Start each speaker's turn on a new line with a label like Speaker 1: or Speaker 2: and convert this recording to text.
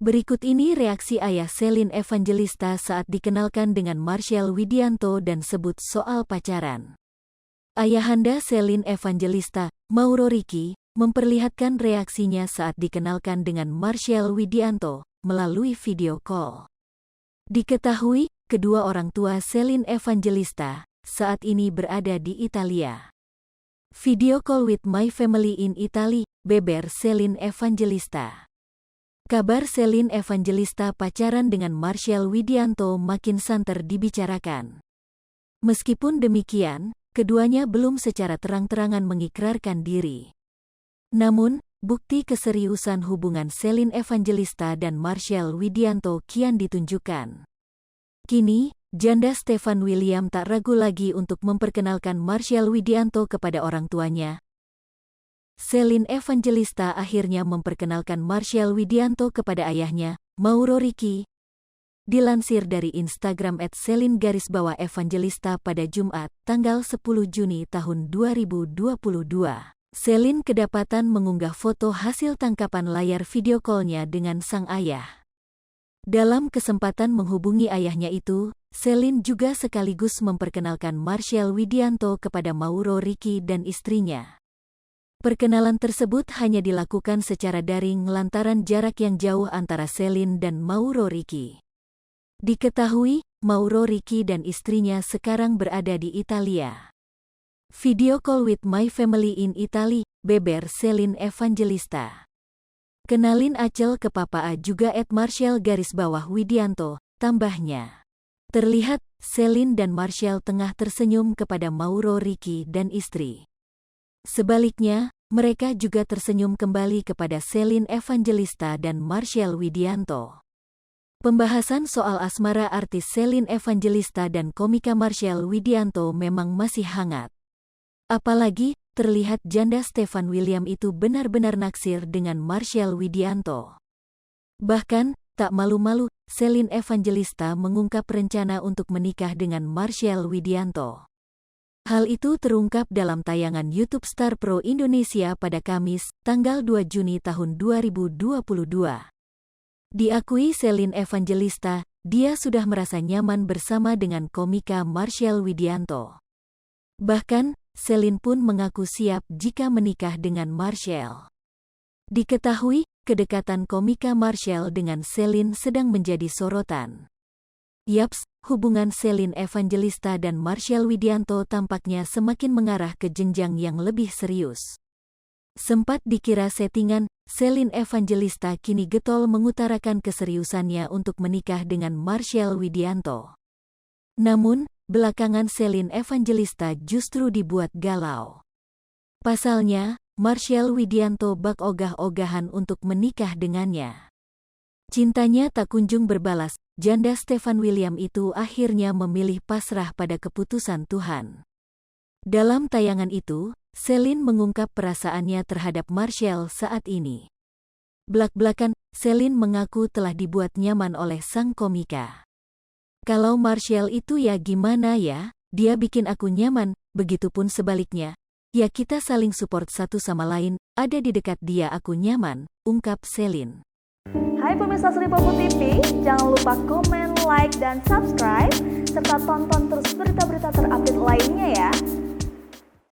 Speaker 1: Berikut ini reaksi ayah Shelin Evangelista saat dikenalkan dengan Marshell Widianto dan sebut soal pacaran. Ayahanda Shelin Evangelista, Mauro Ricky, memperlihatkan reaksinya saat dikenalkan dengan Marshell Widianto melalui video call. Diketahui, kedua orang tua Shelin Evangelista saat ini berada di Italia. Video call with my family in Italy, beber Shelin Evangelista. Kabar Shelin Evangelista pacaran dengan Marshell Widianto makin santer dibicarakan. Meskipun demikian, keduanya belum secara terang-terangan mengikrarkan diri. Namun, bukti keseriusan hubungan Shelin Evangelista dan Marshell Widianto kian ditunjukkan. Kini, janda Stefan William tak ragu lagi untuk memperkenalkan Marshell Widianto kepada orang tuanya. Shelin Evangelista akhirnya memperkenalkan Marshell Widianto kepada ayahnya, Mauro Ricky. Dilansir dari Instagram @Shelin_Evangelista pada Jumat, tanggal 10 Juni tahun 2022. Shelin kedapatan mengunggah foto hasil tangkapan layar video call-nya dengan sang ayah. Dalam kesempatan menghubungi ayahnya itu, Shelin juga sekaligus memperkenalkan Marshell Widianto kepada Mauro Ricky dan istrinya. Perkenalan tersebut hanya dilakukan secara daring lantaran jarak yang jauh antara Shelin dan Mauro Ricky. Diketahui, Mauro Ricky dan istrinya sekarang berada di Italia. Video call with my family in Italy, beber Shelin Evangelista. Kenalin Acel ke papa A juga @Marshell_Widianto, tambahnya. Terlihat, Shelin dan Marshell tengah tersenyum kepada Mauro Ricky dan istri. Sebaliknya, mereka juga tersenyum kembali kepada Shelin Evangelista dan Marshell Widianto. Pembahasan soal asmara artis Shelin Evangelista dan komika Marshell Widianto memang masih hangat. Apalagi, terlihat janda Stefan William itu benar-benar naksir dengan Marshell Widianto. Bahkan, tak malu-malu, Shelin Evangelista mengungkap rencana untuk menikah dengan Marshell Widianto. Hal itu terungkap dalam tayangan YouTube Star Pro Indonesia pada Kamis, tanggal 2 Juni tahun 2022. Diakui Shelin Evangelista, dia sudah merasa nyaman bersama dengan komika Marshell Widianto. Bahkan, Shelin pun mengaku siap jika menikah dengan Marshell. Diketahui, kedekatan komika Marshell dengan Shelin sedang menjadi sorotan. Yaps, hubungan Shelin Evangelista dan Marshell Widianto tampaknya semakin mengarah ke jenjang yang lebih serius. Sempat dikira settingan, Shelin Evangelista kini getol mengutarakan keseriusannya untuk menikah dengan Marshell Widianto. Namun, belakangan Shelin Evangelista justru dibuat galau. Pasalnya, Marshell Widianto bak ogah-ogahan untuk menikah dengannya. Cintanya tak kunjung berbalas, janda Stefan William itu akhirnya memilih pasrah pada keputusan Tuhan. Dalam tayangan itu, Shelin mengungkap perasaannya terhadap Marshell saat ini. Blak-blakan, Shelin mengaku telah dibuat nyaman oleh sang komika. Kalau Marshell itu ya gimana ya, dia bikin aku nyaman, begitupun sebaliknya. Ya kita saling support satu sama lain, ada di dekat dia aku nyaman, ungkap Shelin.
Speaker 2: Hai pemirsa Sri Popo TV, jangan lupa komen, like, dan subscribe, serta tonton terus berita-berita terupdate lainnya ya.